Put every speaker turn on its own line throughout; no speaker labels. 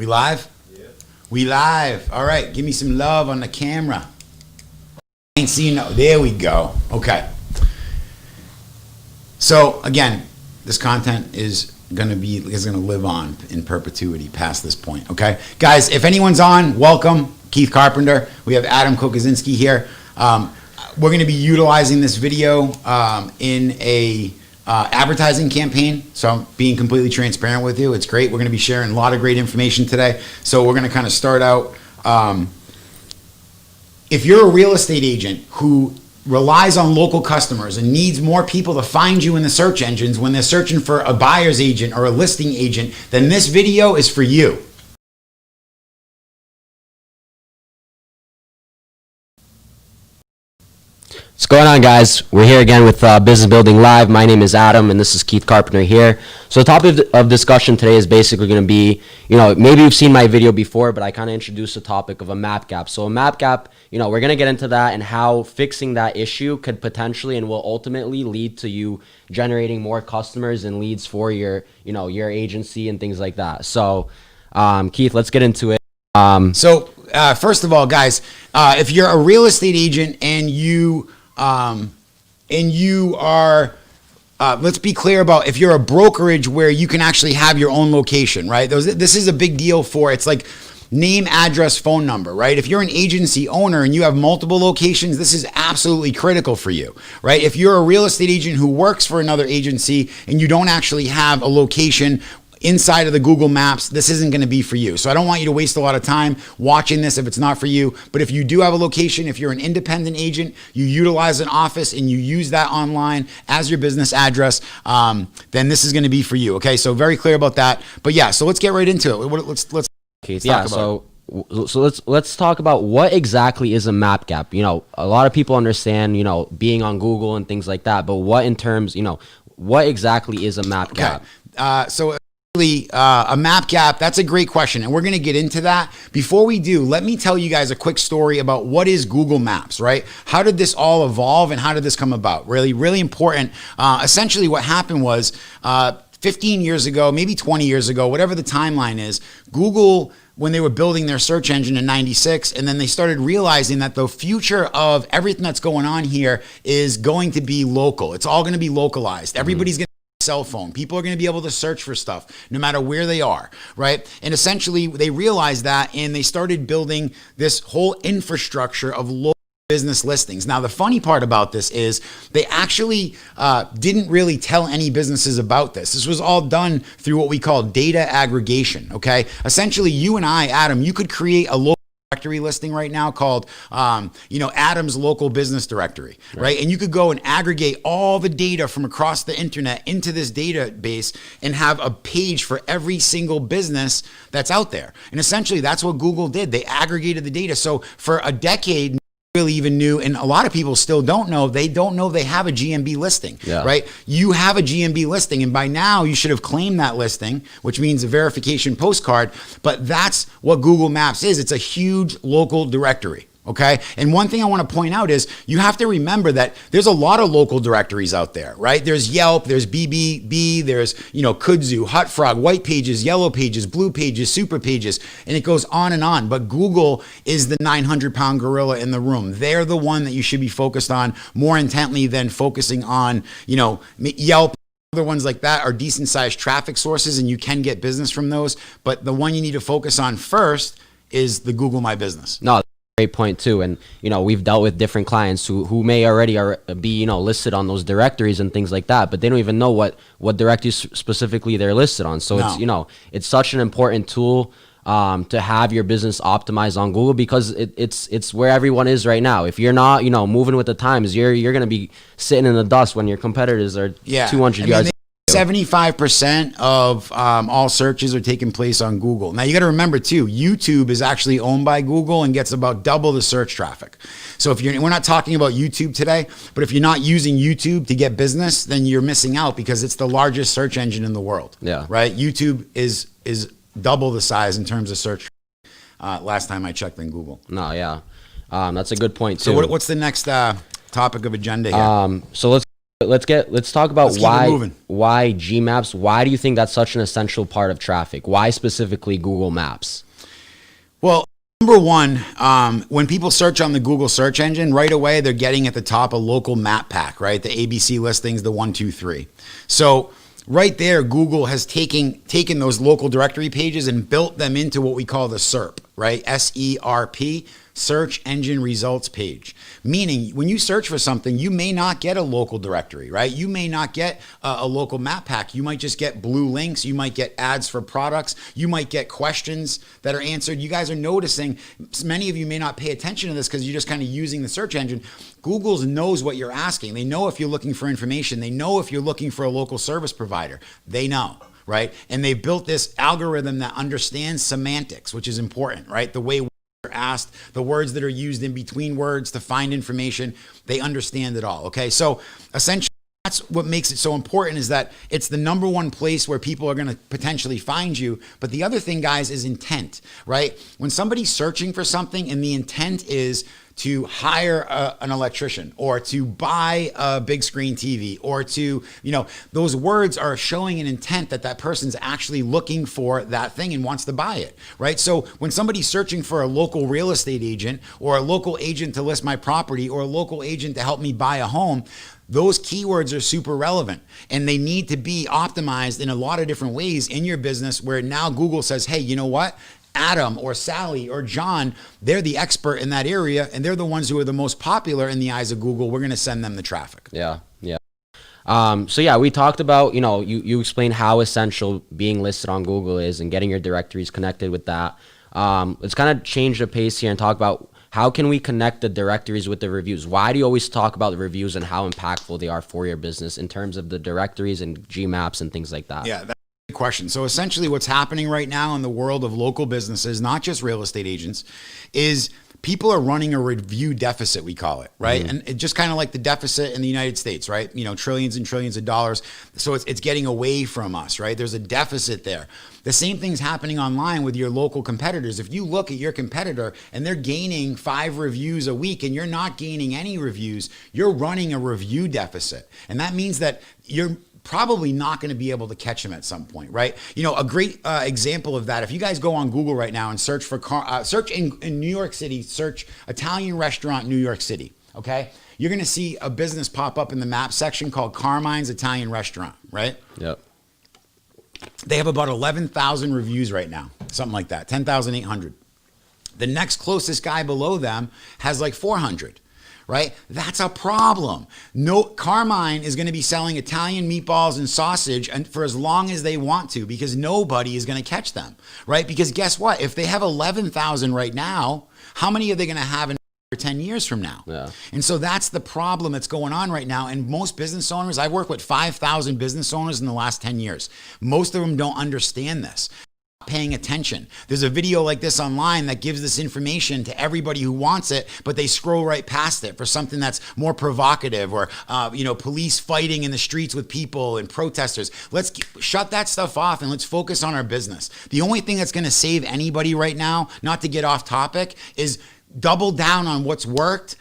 We live?
Yeah.
We live. All right, give me some love on the camera. Ain't seen no. There we go. Okay. So again, this content is gonna live on in perpetuity past this point. Okay, guys. If anyone's on, welcome. Keith Carpenter. We have Adam Kokosinski here. We're going to be utilizing this video in a advertising campaign. So I'm being completely transparent with you. It's great. We're going to be sharing a lot of great information today. So we're going to kind of start out. If you're a real estate agent who relies on local customers and needs more people to find you in the search engines when they're searching for a buyer's agent or a listing agent, then this video is for you.
What's going on, guys? We're here again with Business Building Live. My name is Adam, and this is Keith Carpenter here. So the topic of discussion today is basically going to be, maybe you've seen my video before, but I kind of introduced the topic of a map gap. So a map gap, we're going to get into that and how fixing that issue could potentially and will ultimately lead to you generating more customers and leads for your agency and things like that. So, Keith, let's get into it.
First of all, guys, if you're a real estate agent and you are, let's be clear about if you're a brokerage where you can actually have your own location, right? This is a big deal it's like name, address, phone number, right? If you're an agency owner and you have multiple locations, this is absolutely critical for you, right? If you're a real estate agent who works for another agency and you don't actually have a location inside of the Google Maps, this isn't going to be for you. So I don't want you to waste a lot of time watching this if it's not for you. But if you do have a location, if you're an independent agent, you utilize an office and you use that online as your business address, then this is going to be for you. Okay, so very clear about that. But yeah, so let's get right into it. Let's talk about it.
So let's talk about what exactly is a map gap. A lot of people understand, being on Google and things like that. But what exactly is a map gap?
A map gap, that's a great question, and we're going to get into that. Before we do, let me tell you guys a quick story about what is Google Maps, right? How did this all evolve and how did this come about? Really, really important. Essentially what happened was 15 years ago, maybe 20 years ago, whatever the timeline is, Google, when they were building their search engine in 96, and then they started realizing that the future of everything that's going on here is going to be local. It's all going to be localized. Everybody's going to cell phone. People are going to be able to search for stuff no matter where they are, right? And essentially they realized that and they started building this whole infrastructure of local business listings. Now, the funny part about this is they actually didn't really tell any businesses about this. This was all done through what we call data aggregation, okay? Essentially, you and I, Adam, you could create a local directory listing right now called, Adam's local business directory, right? And you could go and aggregate all the data from across the internet into this database and have a page for every single business that's out there. And essentially that's what Google did. They aggregated the data. So for a decade, really even knew, and a lot of people still don't know, they have a GMB listing, right? You have a GMB listing, and by now you should have claimed that listing, which means a verification postcard, but that's what Google Maps is. It's a huge local directory. Okay. And one thing I want to point out is you have to remember that there's a lot of local directories out there, right? There's Yelp, there's BBB, there's, Kudzu, HotFrog, White Pages, Yellow Pages, Blue Pages, Super Pages, and it goes on and on. But Google is the 900-pound gorilla in the room. They're the one that you should be focused on more intently than focusing on, Yelp. Other ones like that are decent sized traffic sources and you can get business from those. But the one you need to focus on first is the Google My Business.
No. Great point too, and we've dealt with different clients who may already be listed on those directories and things like that, but they don't even know what directories specifically they're listed on. So it's such an important tool to have your business optimized on Google because it's where everyone is right now. If you're not moving with the times, you're gonna be sitting in the dust when your competitors are 200 yards.
75% of all searches are taking place on Google. Now you got to remember too, YouTube is actually owned by Google and gets about double the search traffic. So we're not talking about YouTube today, but if you're not using YouTube to get business, then you're missing out because it's the largest search engine in the world.
Yeah.
Right. YouTube is double the size in terms of search. Last time I checked in Google.
No, yeah. That's a good point too.
So what's the next topic of agenda here?
So let's Let's talk about
Let's keep it moving.
why Gmaps. Why do you think that's such an essential part of traffic? Why specifically Google Maps?
Well, number one, when people search on the Google search engine, right away they're getting at the top a local map pack, right? The ABC listings, the 1, 2, 3. So right there, Google has taken those local directory pages and built them into what we call the SERP, right? SERP, search engine results page. Meaning, when you search for something, you may not get a local directory, right? You may not get a local map pack. You might just get blue links. You might get ads for products. You might get questions that are answered. You guys are noticing, many of you may not pay attention to this because you're just kind of using the search engine. Google knows what you're asking. They know if you're looking for information. They know if you're looking for a local service provider. They know. Right? And they built this algorithm that understands semantics, which is important, right? The way are asked, the words that are used in between words to find information, they understand it all. Okay, so essentially that's what makes it so important, is that it's the number one place where people are going to potentially find you. But the other thing, guys, is intent, right? When somebody's searching for something and the intent is to hire an electrician or to buy a big screen TV or to, those words are showing an intent that that person's actually looking for that thing and wants to buy it, right? So when somebody's searching for a local real estate agent or a local agent to list my property or a local agent to help me buy a home, those keywords are super relevant and they need to be optimized in a lot of different ways in your business, where now Google says, hey, you know what? Adam or Sally or John, they're the expert in that area and they're the ones who are the most popular in the eyes of Google. We're going to send them the traffic.
Yeah. So yeah, we talked about, you explained how essential being listed on Google is and getting your directories connected with that. Let's kind of change the pace here and talk about how can we connect the directories with the reviews? Why do you always talk about the reviews and how impactful they are for your business in terms of the directories and Gmaps and things like that?
Yeah, that's a good question. So essentially what's happening right now in the world of local businesses, not just real estate agents, is people are running a review deficit, we call it, right? Mm-hmm. And it just kind of like the deficit in the United States, right? Trillions and trillions of dollars. So it's getting away from us, right? There's a deficit there. The same thing's happening online with your local competitors. If you look at your competitor and they're gaining 5 reviews a week and you're not gaining any reviews, you're running a review deficit. And that means that you're probably not going to be able to catch them at some point, right? A great example of that, if you guys go on Google right now and search for search in New York City, search Italian restaurant New York City, okay? You're going to see a business pop up in the map section called Carmine's Italian Restaurant, right?
Yep.
They have about 11,000 reviews right now, something like that, 10,800. The next closest guy below them has like 400. Right? That's a problem. No, Carmine is going to be selling Italian meatballs and sausage and for as long as they want to, because nobody is going to catch them, right? Because guess what? If they have 11,000 right now, how many are they going to have in 10 years from now?
Yeah.
And so that's the problem that's going on right now. And most business owners, I've worked with 5,000 business owners in the last 10 years. Most of them don't understand this. Paying attention. There's a video like this online that gives this information to everybody who wants it, but they scroll right past it for something that's more provocative or, police fighting in the streets with people and protesters. Let's shut that stuff off and let's focus on our business. The only thing that's going to save anybody right now, not to get off topic, is double down on what's worked.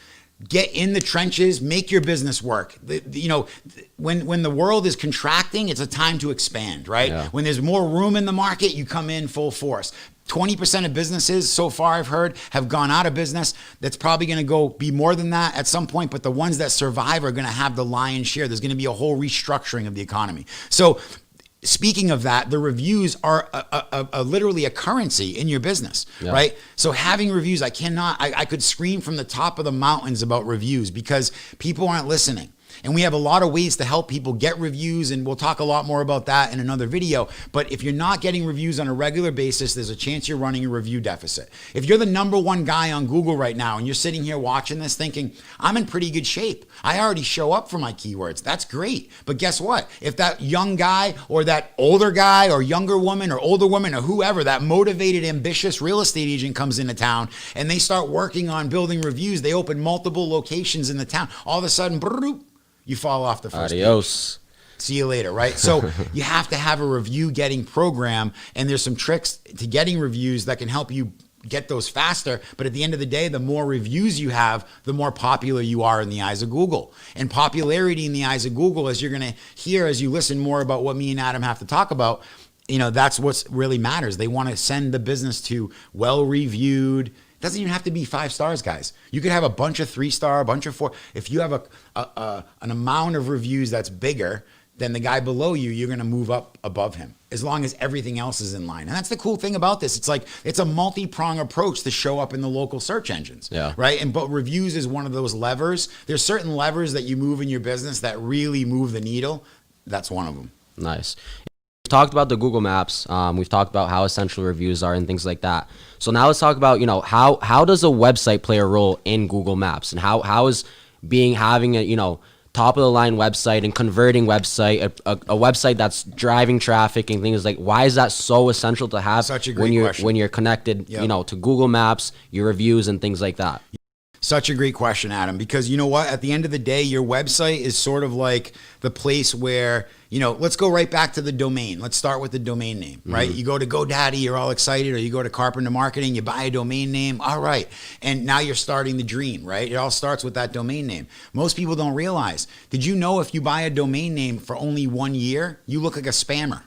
Get in the trenches, make your business work. When the world is contracting, it's a time to expand, right?
Yeah.
When there's more room in the market, you come in full force. 20% of businesses so far I've heard have gone out of business. That's probably going to be more than that at some point, but the ones that survive are going to have the lion's share. There's going to be a whole restructuring of the economy. So speaking of that, the reviews are literally a currency in your business, yeah. Right? So having reviews, I could scream from the top of the mountains about reviews because people aren't listening. And we have a lot of ways to help people get reviews, and we'll talk a lot more about that in another video. But if you're not getting reviews on a regular basis, there's a chance you're running a review deficit. If you're the number one guy on Google right now and you're sitting here watching this thinking, I'm in pretty good shape. I already show up for my keywords. That's great. But guess what? If that young guy or that older guy or younger woman or older woman or whoever, that motivated, ambitious real estate agent comes into town and they start working on building reviews, they open multiple locations in the town, all of a sudden, you fall off the first
Adios.
page. See you later, right? So you have to have a review getting program, and there's some tricks to getting reviews that can help you get those faster. But at the end of the day, the more reviews you have, the more popular you are in the eyes of Google. And popularity in the eyes of Google, as you're going to hear as you listen more about what me and Adam have to talk about, that's what really matters. They want to send the business to well-reviewed. Doesn't even have to be 5 stars, guys. You could have a bunch of 3-star, a bunch of 4. If you have an amount of reviews that's bigger than the guy below you, you're going to move up above him as long as everything else is in line. And that's the cool thing about this. It's like it's a multi-prong approach to show up in the local search engines, right? But reviews is one of those levers. There's certain levers that you move in your business that really move the needle. That's one of them.
Nice. We've talked about the Google Maps. We've talked about how essential reviews are and things like that. So now let's talk about, how does a website play a role in Google Maps, and how is having a, top of the line website and converting website, a website that's driving traffic and things like, why is that so essential to have
Such a great question.
When you're connected, to Google Maps, your reviews and things like that?
Such a great question, Adam, because you know what? At the end of the day, your website is sort of like the place where, let's go right back to the domain. Let's start with the domain name, right? You go to GoDaddy, you're all excited, or you go to Carpenter Marketing, you buy a domain name. All right. And now you're starting the dream, right? It all starts with that domain name. Most people don't realize. Did you know if you buy a domain name for only 1 year, you look like a spammer?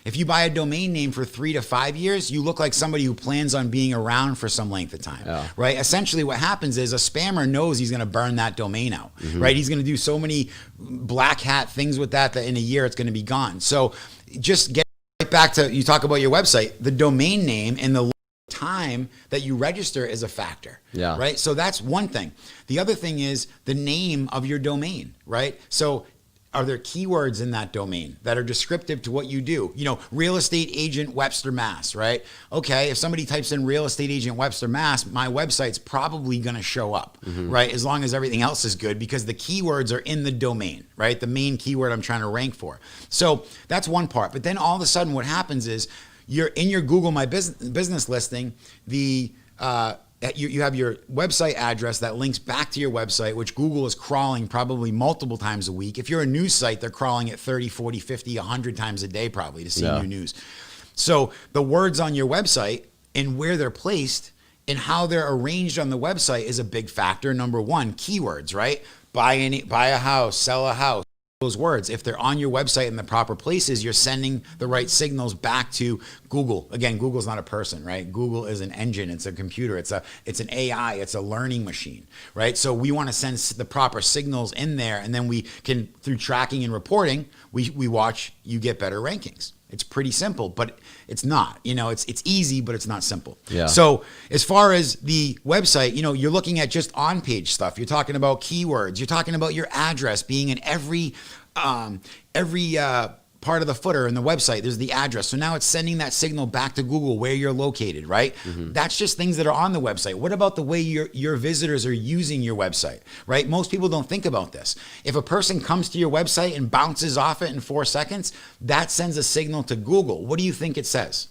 If you buy a domain name for 3 to 5 years, you look like somebody who plans on being around for some length of time, right? Essentially what happens is a spammer knows he's going to burn that domain out, right? He's going to do so many black hat things with that in a year it's going to be gone. So just get right back to, you talk about your website, the domain name and the time that you register is a factor, right? So that's one thing. The other thing is the name of your domain, right? So are there keywords in that domain that are descriptive to what you do? Real estate agent Webster, Mass, right? Okay, if somebody types in real estate agent Webster, Mass, my website's probably going to show up, right? As long as everything else is good, because the keywords are in the domain, right? The main keyword I'm trying to rank for. So that's one part. But then all of a sudden what happens is you're in your Google My Business listing, you have your website address that links back to your website, which Google is crawling probably multiple times a week. If you're a news site, they're crawling it 30, 40, 50, 100 times a day probably to see new news. So the words on your website and where they're placed and how they're arranged on the website is a big factor. Number one, keywords, right? Buy a house, sell a house. Those words, if they're on your website in the proper places, you're sending the right signals back to Google. Again, Google's not a person, right? Google is an engine, it's a computer, it's an AI, it's a learning machine, right? So we want to send the proper signals in there, and then we can, through tracking and reporting, we watch you get better rankings. It's pretty simple, but it's not. It's easy, but it's not simple. So as far as the website, you're looking at just on-page stuff. You're talking about keywords. You're talking about your address being in every part of the footer in the website. There's the address. So now it's sending that signal back to Google where you're located, right? That's just things that are on the website. What about the way your visitors are using your website, right? Most people don't think about this. If a person comes to your website and bounces off it in 4 seconds, that sends a signal to Google. What do you think it says?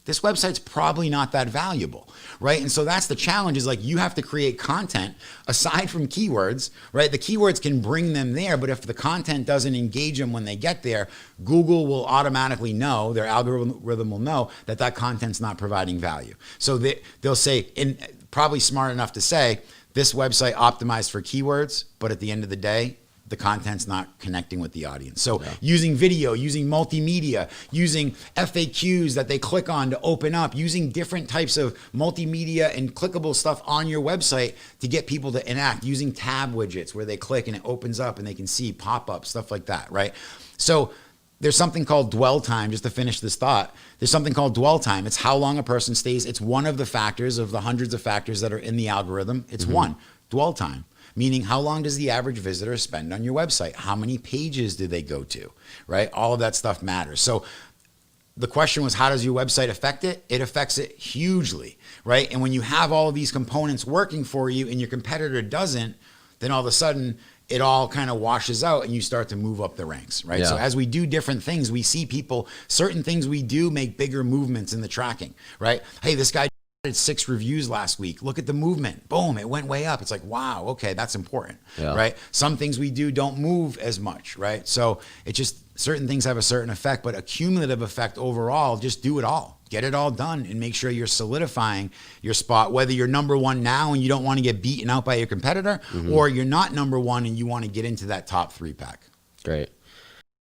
This website's probably not that valuable, right? And so that's the challenge, is like you have to create content aside from keywords, right? The keywords can bring them there, but if the content doesn't engage them when they get there, Google will automatically know, their algorithm will know that content's not providing value. So they'll say, and probably smart enough to say, this website optimized for keywords, but at the end of the day, the content's not connecting with the audience. So using video, using multimedia, using FAQs that they click on to open up, using different types of multimedia and clickable stuff on your website to get people to enact, using tab widgets where they click and it opens up and they can see pop-ups, stuff like that, right? So there's something called dwell time, just to finish this thought. There's something called dwell time. It's how long a person stays. It's one of the factors of the hundreds of factors that are in the algorithm. It's one, dwell time. Meaning, how long does the average visitor spend on your website? How many pages do they go to, right? All of that stuff matters. So the question was, how does your website affect it? It affects it hugely, right? And when you have all of these components working for you and your competitor doesn't, then all of a sudden it all kind of washes out and you start to move up the ranks, right? So as we do different things, we see certain things we do make bigger movements in the tracking, right? Hey, this guy had 6 reviews last week. Look at the movement. Boom, it went way up. It's like, wow, okay, that's important, right? Some things we do don't move as much, right? So it just, certain things have a certain effect, but a cumulative effect overall, just do it all. get it all done and make sure you're solidifying your spot, whether you're number one now and you don't want to get beaten out by your competitor, or you're not number one and you want to get into that top 3-pack.
Great.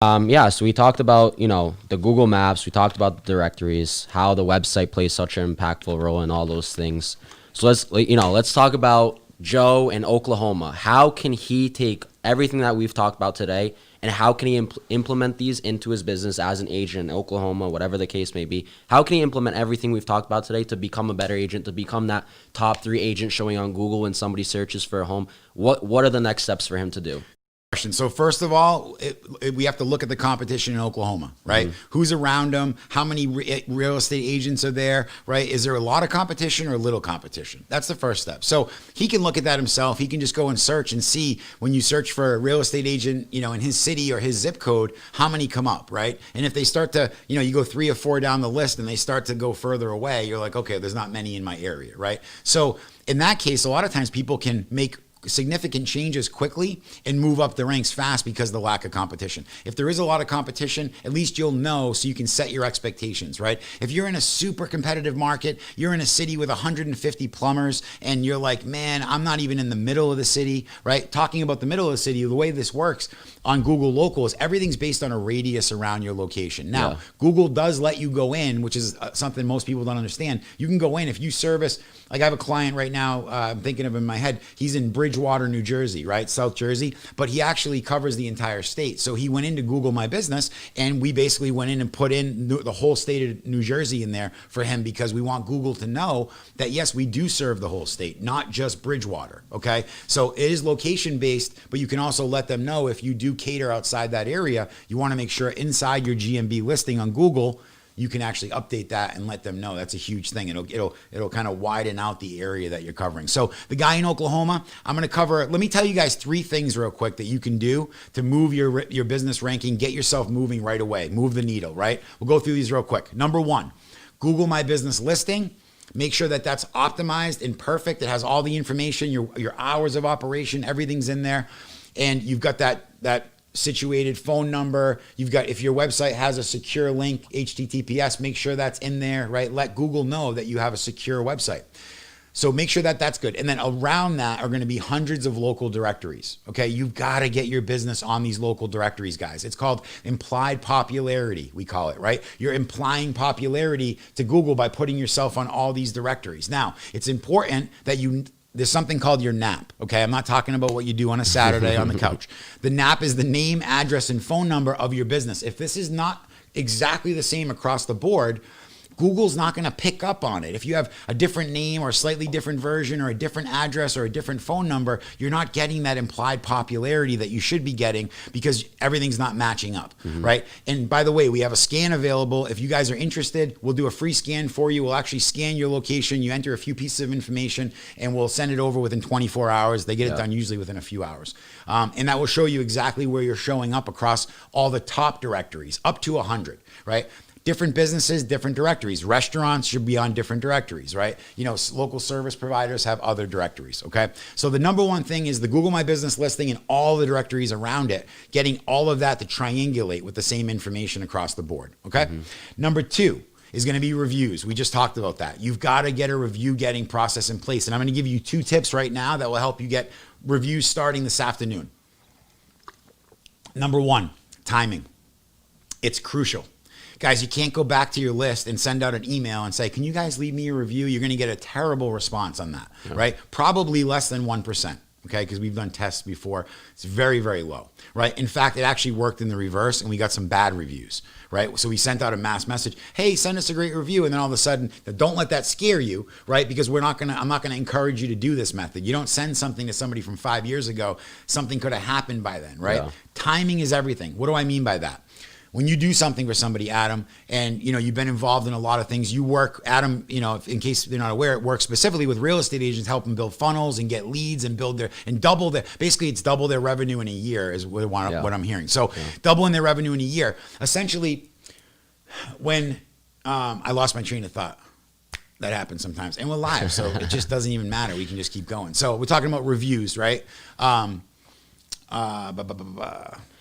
Yeah, so we talked about, the Google Maps, we talked about the directories, how the website plays such an impactful role in all those things. So let's talk about Joe in Oklahoma. How can he take everything that we've talked about today and how can he implement these into his business as an agent in Oklahoma, whatever the case may be? How can he implement everything we've talked about today to become a better agent, to become that top 3 agent showing on Google when somebody searches for a home? What are the next steps for him to do?
So first of all, we have to look at the competition in Oklahoma, right? Who's around them? How many real estate agents are there, right? Is there a lot of competition or little competition? That's the first step. So he can look at that himself. He can just go and search and see when you search for a real estate agent, in his city or his zip code, how many come up, right? And if they start to, you go 3 or 4 down the list and they start to go further away, you're like, okay, there's not many in my area, right? So in that case, a lot of times people can make significant changes quickly and move up the ranks fast because of the lack of competition. If there is a lot of competition, at least you'll know so you can set your expectations, right? If you're in a super competitive market, you're in a city with 150 plumbers and you're like, man, I'm not even in the middle of the city, right? Talking about the middle of the city, the way this works on Google Local is everything's based on a radius around your location. Now, Google does let you go in, which is something most people don't understand. You can go in if you service, like I have a client right now, I'm thinking of in my head, he's in Bridgewater, New Jersey, right? South Jersey, but he actually covers the entire state. So he went into Google My Business and we basically went in and put in the whole state of New Jersey in there for him because we want Google to know that yes, we do serve the whole state, not just Bridgewater, okay? So it is location based, but you can also let them know if you do cater outside that area, you want to make sure inside your GMB listing on Google, you can actually update that and let them know. That's a huge thing. It'll kind of widen out the area that you're covering. So the guy in Oklahoma, I'm going to cover, let me tell you guys 3 things real quick that you can do to move your business ranking, get yourself moving right away, move the needle, right? We'll go through these real quick. Number 1, Google My Business listing. Make sure that that's optimized and perfect. It has all the information, your hours of operation, everything's in there. And you've got that situated phone number. You've got, if your website has a secure link, HTTPS, make sure that's in there, right? Let Google know that you have a secure website. So make sure that that's good. And then around that are going to be hundreds of local directories. Okay. You've got to get your business on these local directories, guys. It's called implied popularity. We call it, right? You're implying popularity to Google by putting yourself on all these directories. Now, it's important that there's something called your NAP, okay? I'm not talking about what you do on a Saturday on the couch. The NAP is the name, address, and phone number of your business. If this is not exactly the same across the board, Google's not going to pick up on it. If you have a different name or a slightly different version or a different address or a different phone number, you're not getting that implied popularity that you should be getting because everything's not matching up, right? And by the way, we have a scan available. If you guys are interested, we'll do a free scan for you. We'll actually scan your location. You enter a few pieces of information and we'll send it over within 24 hours. They get it done usually within a few hours. And that will show you exactly where you're showing up across all the top directories, up to 100, right? Different businesses, different directories. Restaurants should be on different directories, right? Local service providers have other directories, okay? So the number 1 thing is the Google My Business listing and all the directories around it, getting all of that to triangulate with the same information across the board, okay? Number 2 is going to be reviews. We just talked about that. You've got to get a review getting process in place. And I'm going to give you 2 tips right now that will help you get reviews starting this afternoon. Number 1, timing. It's crucial. Guys, you can't go back to your list and send out an email and say, can you guys leave me a review? You're going to get a terrible response on that, right? Probably less than 1%, okay? Because we've done tests before. It's very, very low, right? In fact, it actually worked in the reverse and we got some bad reviews, right? So we sent out a mass message, hey, send us a great review. And then all of a sudden, don't let that scare you, right? Because I'm not going to encourage you to do this method. You don't send something to somebody from 5 years ago. Something could have happened by then, right? Yeah. Timing is everything. What do I mean by that? When you do something for somebody, Adam, and you've been involved in a lot of things, you work, Adam, in case they're not aware, it works specifically with real estate agents, help them build funnels and get leads and basically it's double their revenue in a year is what I'm hearing. So doubling their revenue in a year. Essentially, when I lost my train of thought. That happens sometimes. And we're live, so it just doesn't even matter. We can just keep going. So we're talking about reviews, right?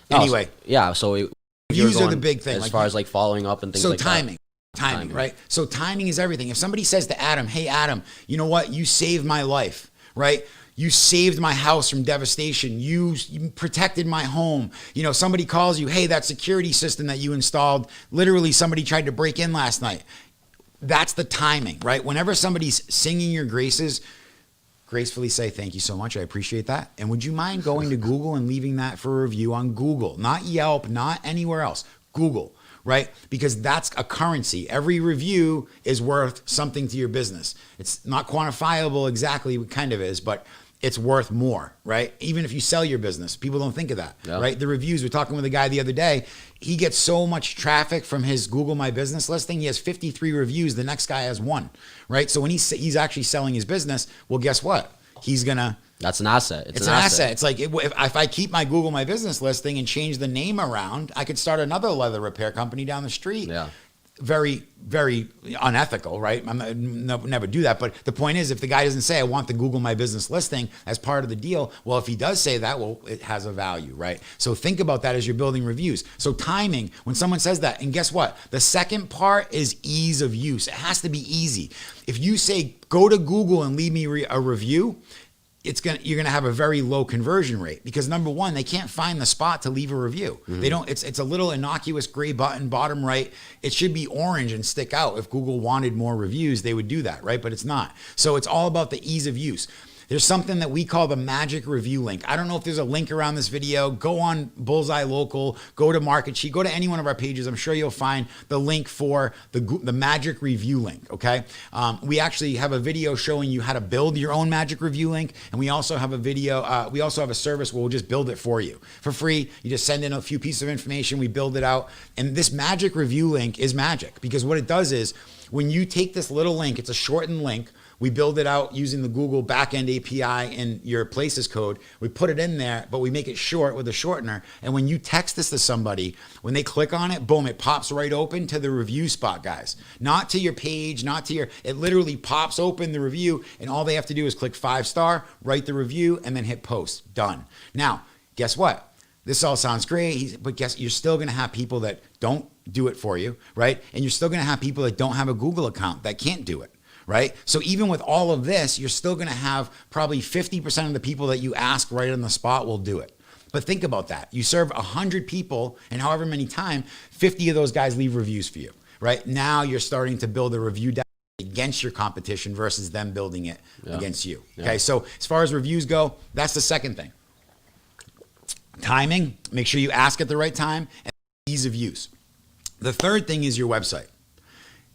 Anyway.
So
reviews are the big thing.
As far as following up and things like that.
So timing. Timing, right? So timing is everything. If somebody says to Adam, hey, Adam, you know what? You saved my life, right? You saved my house from devastation. You protected my home. You know, somebody calls you, hey, that security system that you installed, literally somebody tried to break in last night. That's the timing, right? Whenever somebody's singing your graces, gracefully say, thank you so much. I appreciate that. And would you mind going to Google and leaving that for a review on Google, not Yelp, not anywhere else, Google, right? Because that's a currency. Every review is worth something to your business. It's not quantifiable exactly, it kind of is, but it's worth more, right? Even if you sell your business, people don't think of that, right? The reviews, we're talking with a guy the other day, he gets so much traffic from his Google My Business listing. He has 53 reviews. The next guy has 1, right? So when he's actually selling his business, well, guess what? He's gonna.
That's an asset.
It's an asset. It's like if I keep my Google My Business listing and change the name around, I could start another leather repair company down the street.
Yeah.
Very, very unethical, right? Never do that. But the point is, if the guy doesn't say, I want the Google My Business listing as part of the deal, well, if he does say that, well, it has a value, right? So think about that as you're building reviews. So timing, when someone says that, and guess what? The second part is ease of use. It has to be easy. If you say, go to Google and leave me a review, you're gonna have a very low conversion rate because number one, they can't find the spot to leave a review. They don't. It's a little innocuous gray button, bottom right. It should be orange and stick out. If Google wanted more reviews, they would do that, right? But it's not. So it's all about the ease of use. There's something that we call the magic review link. I don't know if there's a link around this video. Go on Bullseye Local, go to Market Sheet, go to any one of our pages. I'm sure you'll find the link for the magic review link, okay? We actually have a video showing you how to build your own magic review link. And we also have a video, we also have a service where we'll just build it for you. For free, you just send in a few pieces of information, we build it out. And this magic review link is magic because what it does is when you take this little link, it's a shortened link, we build it out using the Google backend API and your Places code. We put it in there, but we make it short with a shortener. And when you text this to somebody, when they click on it, boom, it pops right open to the review spot, guys. Not to your page, it literally pops open the review, and all they have to do is click 5-star, write the review, and then hit post. Done. Now, guess what? This all sounds great, but you're still gonna have people that don't do it for you, right? And you're still gonna have people that don't have a Google account that can't do it. Right? So even with all of this, you're still going to have probably 50% of the people that you ask right on the spot will do it. But think about that. You serve 100 people and however many time, 50 of those guys leave reviews for you, right? Now you're starting to build a review database against your competition versus them building it against you. Okay. So as far as reviews go, that's the second thing. Timing, make sure you ask at the right time, and ease of use. The third thing is your website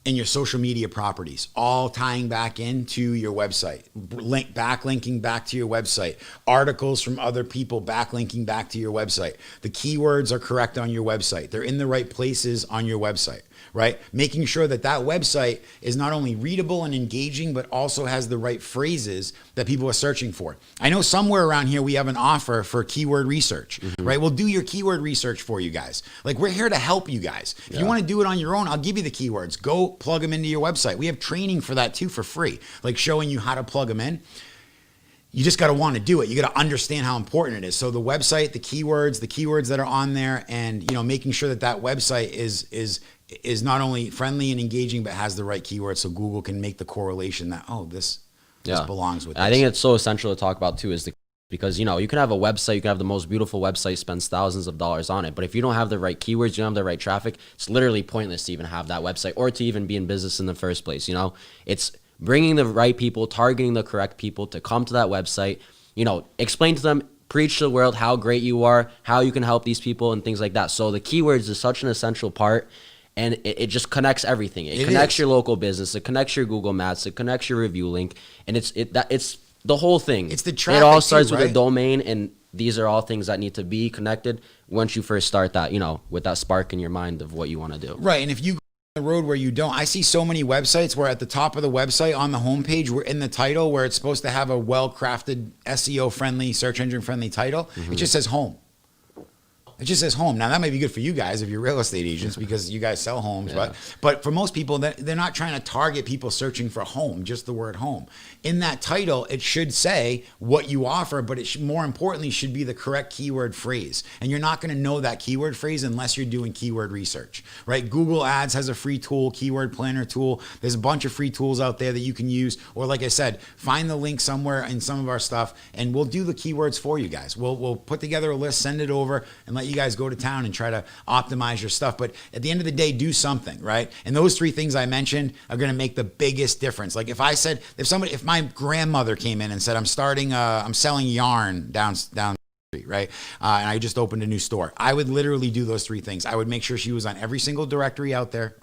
and your social media properties, all tying back into your website, backlinking back to your website, articles from other people backlinking back to your website. The keywords are correct on your website. They're in the right places on your website, right? Making sure that that website is not only readable and engaging, but also has the right phrases that people are searching for. I know somewhere around here we have an offer for keyword research, right? We'll do your keyword research for you guys. Like, we're here to help you guys. If you want to do it on your own, I'll give you the keywords. Go plug them into your website. We have training for that too for free, like showing you how to plug them in. You just got to want to do it. You got to understand how important it is. So the website, the keywords that are on there, and making sure that that website is not only friendly and engaging, but has the right keywords, so Google can make the correlation that this belongs with.
I think it's so essential to talk about too, because you can have a website, you can have the most beautiful website, spends thousands of dollars on it, but if you don't have the right keywords, you don't have the right traffic, it's literally pointless to even have that website or to even be in business in the first place. It's bringing the right people, targeting the correct people to come to that website, explain to them, preach to the world how great you are, how you can help these people and things like that. So the keywords is such an essential part. And it just connects everything. It connects your local business. It connects your Google Maps. It connects your review link, and it's the whole thing.
It's the traffic.
It all starts
too,
with
right?
a domain, and these are all things that need to be connected once you first start that. With that spark in your mind of what you want to do.
Right, and if you go on the road where you don't, I see so many websites where at the top of the website on the homepage, we're in the title where it's supposed to have a well-crafted, SEO-friendly, search engine-friendly title. It just says home. It just says home. Now that might be good for you guys if you're real estate agents because you guys sell homes, but for most people, they're not trying to target people searching for home, just the word home. In that title, it should say what you offer, but it should, more importantly, should be the correct keyword phrase. And you're not going to know that keyword phrase unless you're doing keyword research, right? Google Ads has a free tool, keyword planner tool. There's a bunch of free tools out there that you can use. Or like I said, find the link somewhere in some of our stuff and we'll do the keywords for you guys. We'll put together a list, send it over and let you guys go to town and try to optimize your stuff. But at the end of the day, do something, right? And those three things I mentioned are going to make the biggest difference. Like if I said, if my grandmother came in and said, I'm selling yarn down the street, right? And I just opened a new store. I would literally do those three things. I would make sure she was on every single directory out there,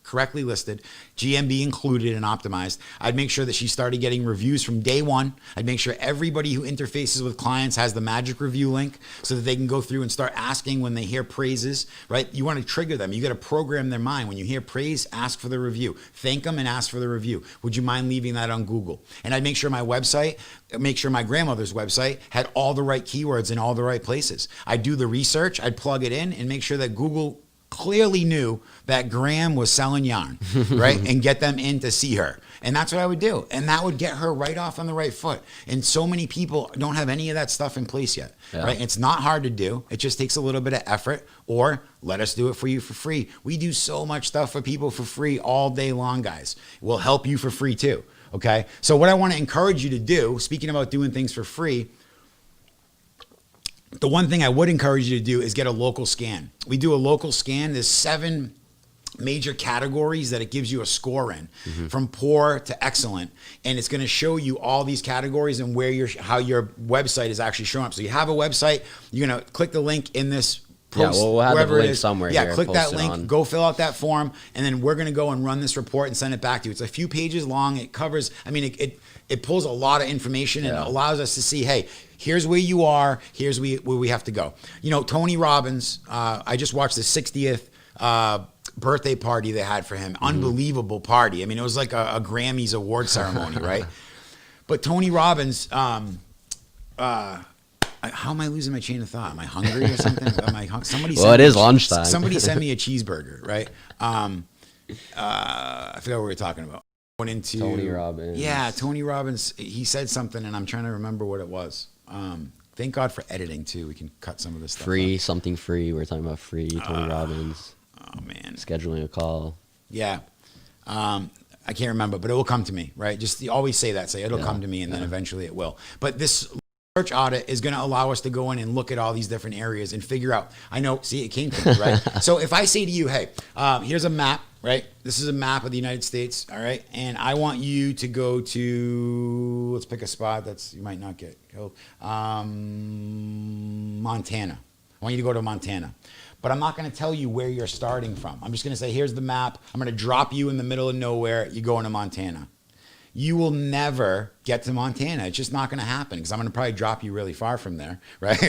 correctly listed, GMB included and optimized. I'd make sure that she started getting reviews from day one. I'd make sure everybody who interfaces with clients has the magic review link so that they can go through and start asking when they hear praises, right? You want to trigger them. You got to program their mind. When you hear praise, ask for the review. Thank them and ask for the review. Would you mind leaving that on Google? And I'd make sure my grandmother's website had all the right keywords in all the right places. I'd do the research, I'd plug it in and make sure that Google clearly knew that Graham was selling yarn, right? And get them in to see her. And that's what I would do. And that would get her right off on the right foot. And so many people don't have any of that stuff in place yet, right? It's not hard to do. It just takes a little bit of effort or let us do it for you for free. We do so much stuff for people for free all day long, guys. We'll help you for free too, okay? So what I want to encourage you to do, speaking about doing things for free, the one thing I would encourage you to do is get a local scan. We do a local scan. There's 7 major categories that it gives you a score in, from poor to excellent. And it's going to show you all these categories and how your website is actually showing up. So you have a website, you're going to click the link in this post,
we'll have
wherever
the link
it is.
somewhere.
Yeah,
here,
click that
posted
link,
on.
go fill out that form, and then we're going to go and run this report and send it back to you. It's a few pages long. It covers, it pulls a lot of information and allows us to see, hey, here's where you are, here's where we have to go. You know, Tony Robbins, I just watched the 60th birthday party they had for him. Unbelievable party. I mean, it was like a Grammys award ceremony, right? But Tony Robbins, how am I losing my chain of thought? Am I hungry or something?
It is lunchtime.
Somebody sent me a cheeseburger, right? I forgot what we were talking about. Went into
Tony Robbins.
Yeah, Tony Robbins. He said something, and I'm trying to remember what it was. Thank God for editing too. We can cut some of this stuff.
Free, something free. We're talking about free. Tony Robbins.
Oh man,
scheduling a call.
Yeah. I can't remember, but it will come to me, right? Just always say that. Say it'll come to me, and then eventually it will. But this search audit is going to allow us to go in and look at all these different areas and figure out. I know. See, it came to me, right? So if I say to you, hey, here's a map, right? This is a map of the United States, all right? And I want you to go to, let's pick a spot that's you might not get killed. Montana. I want you to go to Montana. But I'm not going to tell you where you're starting from. I'm just going to say, here's the map. I'm going to drop you in the middle of nowhere. You go into Montana. You will never get to Montana. It's just not going to happen because I'm going to probably drop you really far from there, right?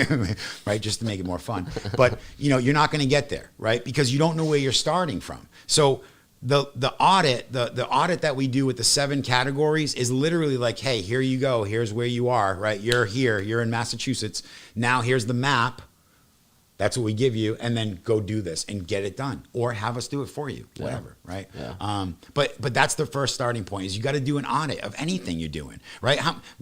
Right, just to make it more fun. But you're not going to get there, right? Because you don't know where you're starting from. So the audit that we do with the 7 categories is literally like, hey, here you go. Here's where you are, right? You're here. You're in Massachusetts. Now here's the map. That's what we give you, and then go do this and get it done, or have us do it for you, whatever, right?
Yeah.
But that's the first starting point. Is you got to do an audit of anything you're doing, right?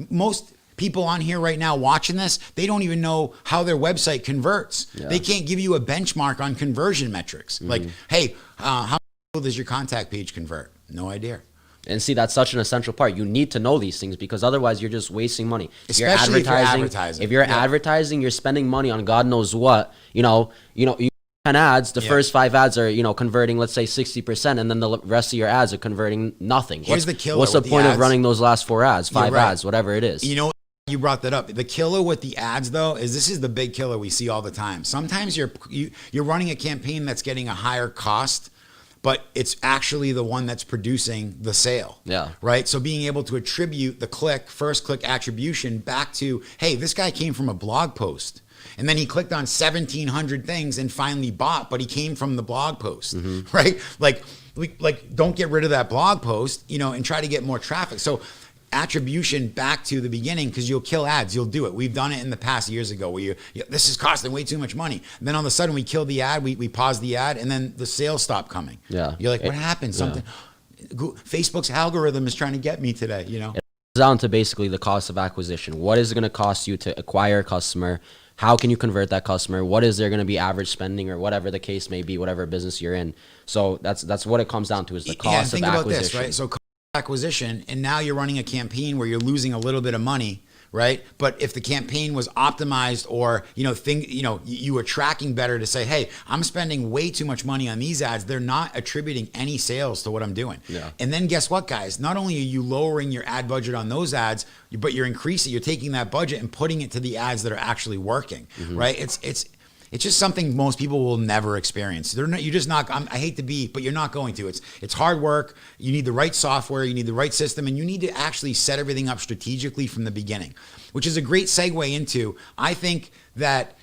Most people on here right now watching this, they don't even know how their website converts.
Yeah.
They can't give you a benchmark on conversion metrics. Like, hey, how does your contact page convert? No idea.
And see, that's such an essential part. You need to know these things because otherwise you're just wasting money.
Especially if you're advertising.
If you're advertising, you're spending money on God knows what. You 10 ads, the first 5 ads are, converting, let's say 60%, and then the rest of your ads are converting nothing.
Here's the killer.
What's the
with
point
the
of running those last 4 ads, 5
right.
ads, whatever it is?
You brought that up. The killer with the ads, though, is this is the big killer we see all the time. Sometimes you're running a campaign that's getting a higher cost, but it's actually the one that's producing the sale.
Yeah.
Right? So being able to attribute the first click attribution back to, hey, this guy came from a blog post. And then he clicked on 1,700 things and finally bought, but he came from the blog post, right? Like don't get rid of that blog post, and try to get more traffic. So attribution back to the beginning because you'll kill ads. You'll do it. We've done it in the past years ago where this is costing way too much money. And then all of a sudden we kill the ad, we pause the ad, and then the sales stop coming.
Yeah.
You're like, what happened? Something. Facebook's algorithm is trying to get me today, you know?
It comes down to basically the cost of acquisition. What is it going to cost you to acquire a customer? How can you convert that customer? What is there going to be average spending or whatever the case may be, whatever business you're in? So that's what it comes down to is the cost of acquisition.
Think about this, right? So cost of acquisition, and now you're running a campaign where you're losing a little bit of money, right? But if the campaign was optimized or, you were tracking better to say, hey, I'm spending way too much money on these ads. They're not attributing any sales to what I'm doing.
Yeah.
And then guess what, guys? Not only are you lowering your ad budget on those ads, but you're taking that budget and putting it to the ads that are actually working, right? It's just something most people will never experience. You're just not. I hate to be, but you're not going to. It's hard work. You need the right software. You need the right system, and you need to actually set everything up strategically from the beginning, which is a great segue into. I think that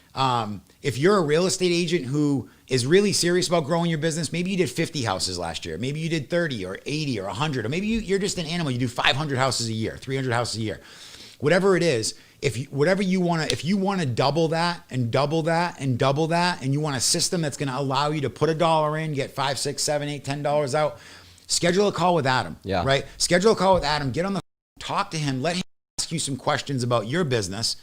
if you're a real estate agent who is really serious about growing your business, maybe you did 50 houses last year, maybe you did 30 or 80 or 100, or maybe you're just an animal. You do 500 houses a year, 300 houses a year, whatever it is. If you want to double that and double that and double that, and you want a system that's going to allow you to put $1 in, get $5, $6, $7, $8, $10 out, schedule a call with Adam.
Yeah.
Right. Schedule a call with Adam. Get on the phone, talk to him. Let him ask you some questions about your business,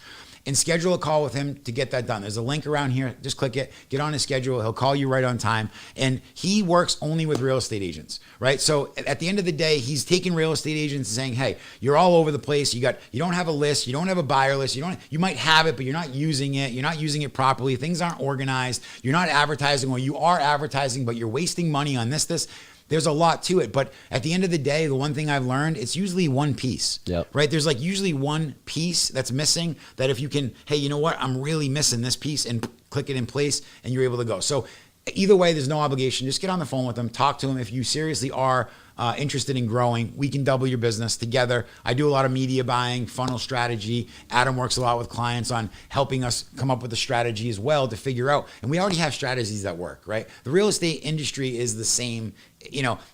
and schedule a call with him to get that done. There's a link around here. Just click it. Get on his schedule. He'll call you right on time. And he works only with real estate agents, right? So at the end of the day, he's taking real estate agents and saying, hey, you're all over the place. You don't have a list. You don't have a buyer list. You might have it, but you're not using it. You're not using it properly. Things aren't organized. You're not advertising, or you are advertising, but you're wasting money on this. There's a lot to it, but at the end of the day, the one thing I've learned, it's usually one piece, right? There's like usually one piece that's missing that if you can, hey, you know what? I'm really missing this piece, and click it in place, and you're able to go. So either way, there's no obligation. Just get on the phone with them, talk to them. If you seriously are interested in growing, we can double your business together. I do a lot of media buying, funnel strategy. Adam works a lot with clients on helping us come up with a strategy as well to figure out. And we already have strategies that work, right? The real estate industry is the same.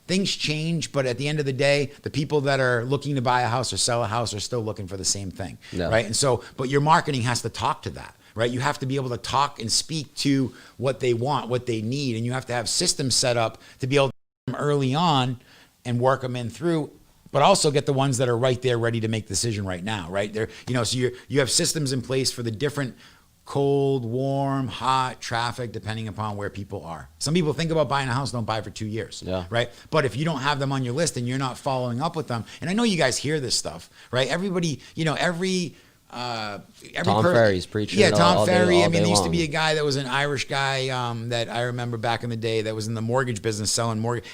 Things change, but at the end of the day, the people that are looking to buy a house or sell a house are still looking for the same thing, right? And so, but your marketing has to talk to that. Right? You have to be able to talk and speak to what they want, what they need, and you have to have systems set up to be able to get them early on and work them in through, but also get the ones that are right there ready to make the decision right now, right? So you have systems in place for the different cold, warm, hot, traffic, depending upon where people are. Some people think about buying a house, don't buy for 2 years, right? But if you don't have them on your list and you're not following up with them, and I know you guys hear this stuff, right? Everybody,
Tom Ferry's preaching.
Yeah, Tom Ferry.
There
used to be a guy that was an Irish guy that I remember back in the day that was in the mortgage business selling mortgage.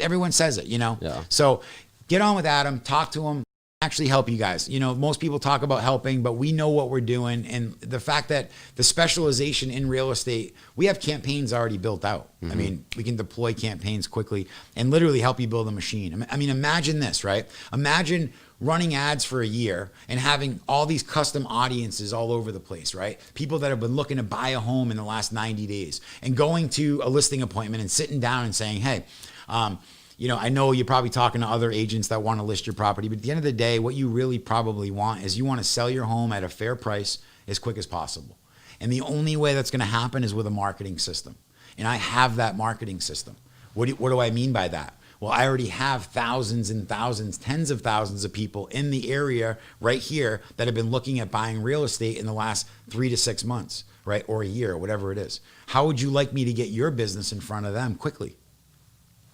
Everyone says it,
Yeah.
So get on with Adam, talk to him, actually help you guys. Most people talk about helping, but we know what we're doing. And the fact that the specialization in real estate, we have campaigns already built out. I mean, we can deploy campaigns quickly and literally help you build a machine. I mean, imagine this, right? Imagine running ads for a year and having all these custom audiences all over the place, right? People that have been looking to buy a home in the last 90 days and going to a listing appointment and sitting down and saying, hey, I know you're probably talking to other agents that want to list your property, but at the end of the day, what you really probably want is you want to sell your home at a fair price as quick as possible. And the only way that's going to happen is with a marketing system. And I have that marketing system. What do I mean by that? Well, I already have thousands and thousands, tens of thousands of people in the area right here that have been looking at buying real estate in the last 3 to 6 months, right? Or a year, whatever it is. How would you like me to get your business in front of them quickly?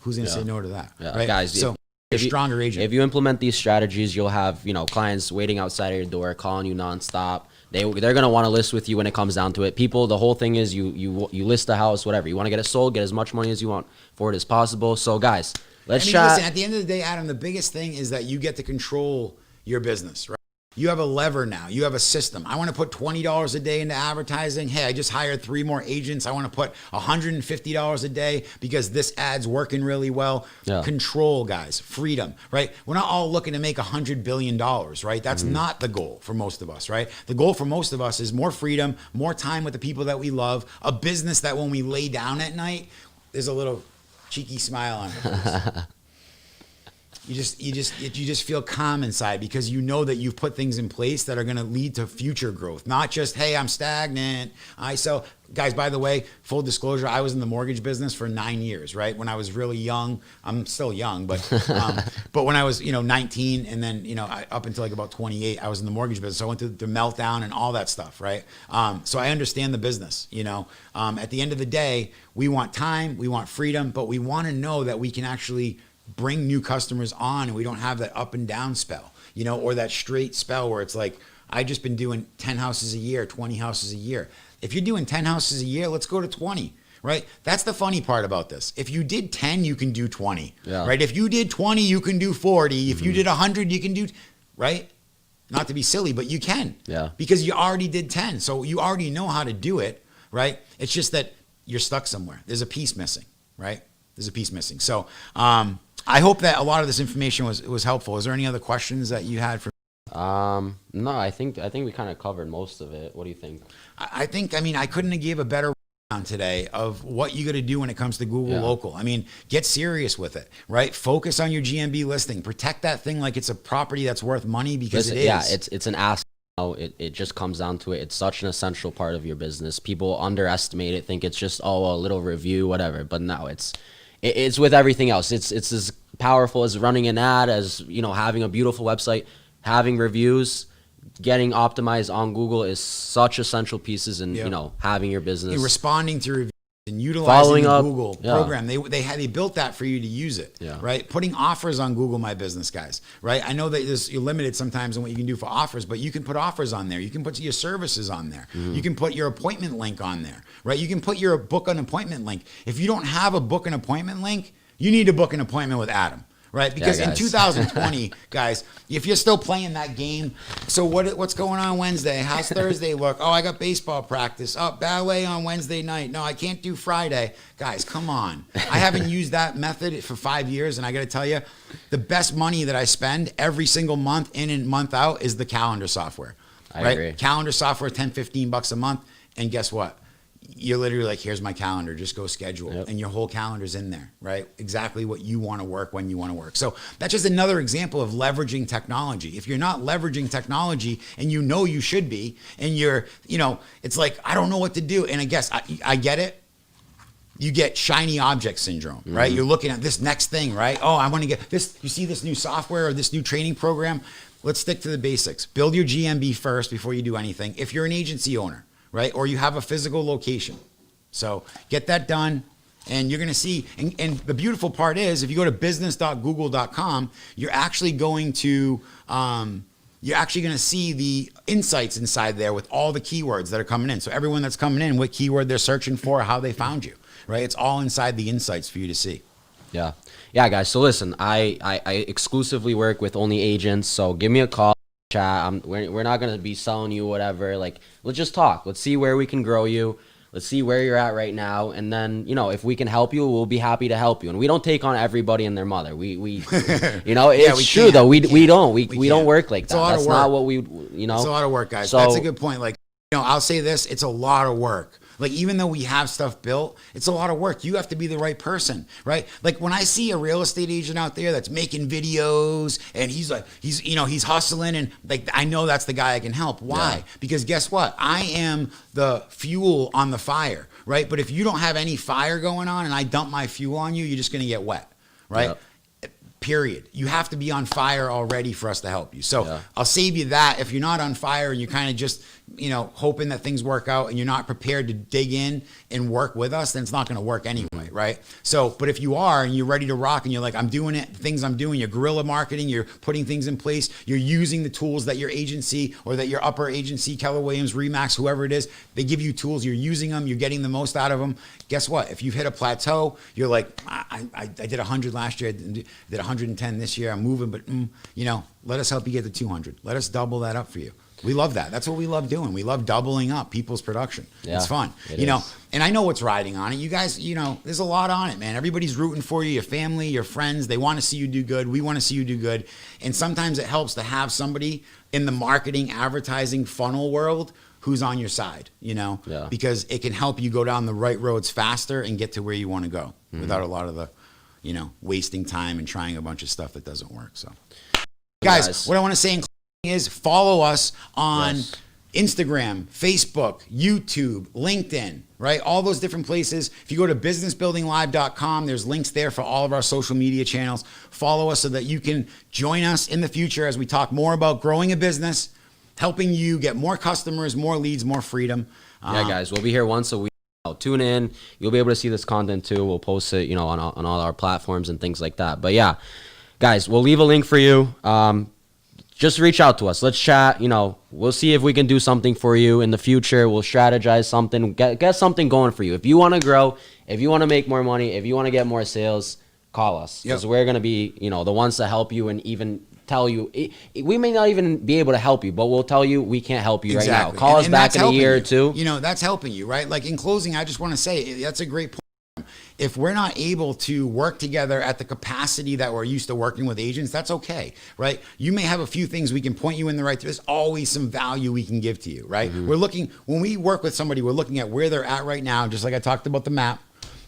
Who's going to say no to that?
Yeah.
Right?
Guys,
so you're a stronger agent.
If you implement these strategies, you'll have, clients waiting outside of your door, calling you nonstop. They're going to want to list with you when it comes down to it. People, the whole thing is you list a house, whatever. You want to get it sold, get as much money as you want for it as possible. So guys, let's chat.
Listen, at the end of the day, Adam, the biggest thing is that you get to control your business, right? You have a lever now. You have a system. I want to put $20 a day into advertising. Hey, I just hired 3 more agents. I want to put $150 a day because this ad's working really well. Yeah. Control, guys. Freedom, right? We're not all looking to make $100 billion, right? That's not the goal for most of us, right? The goal for most of us is more freedom, more time with the people that we love, a business that when we lay down at night, there's a little cheeky smile on it. you just feel calm inside because you know that you've put things in place that are going to lead to future growth. Not just, hey, I'm stagnant. I sell. Guys, by the way, full disclosure, I was in the mortgage business for 9 years, right? When I was really young, I'm still young, but when I was, 19 and then, up until like about 28, I was in the mortgage business. So I went through the meltdown and all that stuff, right? So I understand the business, At the end of the day, we want time, we want freedom, but we want to know that we can actually bring new customers on and we don't have that up and down spell, or that straight spell where it's like, I just been doing 10 houses a year, 20 houses a year. If you're doing 10 houses a year, let's go to 20, right? That's the funny part about this. If you did 10, you can do 20, right? If you did 20, you can do 40. If you did 100, you can do, right? Not to be silly, but you can, because you already did 10. So you already know how to do it, right? It's just that you're stuck somewhere. There's a piece missing, right? There's a piece missing. So I hope that a lot of this information was helpful. Is there any other questions that you had for?
No, I think we kind of covered most of it. What do you think?
I couldn't have gave a better on today of what you got to do when it comes to Google Local. Get serious with it, right? Focus on your GMB listing. Protect that thing like it's a property that's worth money because it is. Yeah,
it's an asset. It just comes down to it. It's such an essential part of your business. People underestimate it, think it's just, a little review, whatever. But no, it's with everything else. It's as powerful as running an ad, as having a beautiful website, having reviews, getting optimized on Google is such essential pieces in having your business.
And responding to reviews and utilizing the Google program. They built that for you to use it, right? Putting offers on Google My Business, guys, right? I know that you're limited sometimes in what you can do for offers, but you can put offers on there. You can put your services on there. You can put your appointment link on there, right? You can put your book an appointment link. If you don't have a book an appointment link, you need to book an appointment with Adam. Right, because in 2020, guys, if you're still playing that game, so what's going on Wednesday? How's Thursday look? Oh, I got baseball practice. Oh, ballet on Wednesday night. No, I can't do Friday. Guys, come on. I haven't used that method for 5 years, and I got to tell you, the best money that I spend every single month in and month out is the calendar software.
I agree.
Calendar software, $10-15 a month, and guess what? You're literally like, here's my calendar, just go schedule. And your whole calendar's in there, right? Exactly what you want to work when you want to work. So that's just another example of leveraging technology. If you're not leveraging technology and you should be, and you're, it's like, I don't know what to do. And I guess I get it. You get shiny object syndrome, right? You're looking at this next thing, right? Oh, I want to get this. You see this new software or this new training program? Let's stick to the basics. Build your GMB first before you do anything. If you're an agency owner, right? Or you have a physical location. So get that done. And you're going to see, and the beautiful part is if you go to business.google.com, you're actually going to see the insights inside there with all the keywords that are coming in. So everyone that's coming in, what keyword they're searching for, how they found you, right? It's all inside the insights for you to see.
Yeah, guys. So listen, I exclusively work with only agents. So give me a call. Chat. We're not going to be selling you whatever. Like, let's just talk. Let's see where we can grow you. Let's see where you're at right now. And then, if we can help you, we'll be happy to help you. And we don't take on everybody and their mother. We it's true though. We don't work like that. That's not what we. It's
a lot of work, guys. So, that's a good point. Like, I'll say this, it's a lot of work. Like, even though we have stuff built, it's a lot of work. You have to be the right person, right? Like, when I see a real estate agent out there that's making videos and he's hustling, and like, I know that's the guy I can help. Why? Yeah. Because guess what? I am the fuel on the fire, right? But if you don't have any fire going on and I dump my fuel on you, you're just going to get wet, right? Yep. Period. You have to be on fire already for us to help you. So I'll save you that. If you're not on fire and you're kind of just, hoping that things work out and you're not prepared to dig in and work with us, then it's not going to work anyway, right? So, but if you are and you're ready to rock and you're like, I'm doing it, things I'm doing, you're guerrilla marketing, you're putting things in place, you're using the tools that your agency or that your upper agency, Keller Williams, Remax, whoever it is, they give you tools, you're using them, you're getting the most out of them. Guess what? If you've hit a plateau, you're like, I did 100 last year, I did 110 this year, I'm moving, but let us help you get to 200. Let us double that up for you. We love that. That's what we love doing. We love doubling up people's production. Yeah, it's fun. And I know what's riding on it. You guys, there's a lot on it, man. Everybody's rooting for you, your family, your friends. They want to see you do good. We want to see you do good. And sometimes it helps to have somebody in the marketing, advertising funnel world who's on your side, because it can help you go down the right roads faster and get to where you want to go without a lot of the wasting time and trying a bunch of stuff that doesn't work. So, guys, what I want to say in closing is follow us on Instagram, Facebook, YouTube, LinkedIn, right? All those different places. If you go to businessbuildinglive.com, there's links there for all of our social media channels. Follow us so that you can join us in the future as we talk more about growing a business, helping you get more customers, more leads, more freedom.
Yeah, guys, we'll be here once a week. Tune in. You'll be able to see this content too. We'll post it, on all our platforms and things like that. But yeah, guys, we'll leave a link for you. Just reach out to us. Let's chat. We'll see if we can do something for you in the future. We'll strategize something, get something going for you. If you want to grow, if you want to make more money, if you want to get more sales, call us, because we're going to be, the ones to help you and even tell you. We may not even be able to help you, but we'll tell you we can't help you right now. Call us back in a year or two.
That's helping you, right? Like in closing, I just want to say that's a great point. If we're not able to work together at the capacity that we're used to working with agents, that's okay, right? You may have a few things we can point you in the right direction. There's always some value we can give to you, right? When we work with somebody, we're looking at where they're at right now, just like I talked about the map,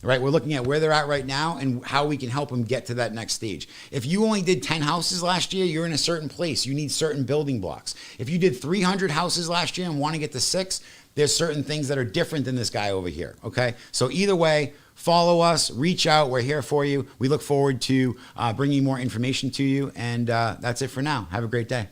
right? We're looking at where they're at right now and how we can help them get to that next stage. If you only did 10 houses last year, you're in a certain place. You need certain building blocks. If you did 300 houses last year and want to get to 6, there's certain things that are different than this guy over here, okay? So either way, follow us, reach out. We're here for you. We look forward to bringing more information to you. And that's it for now. Have a great day.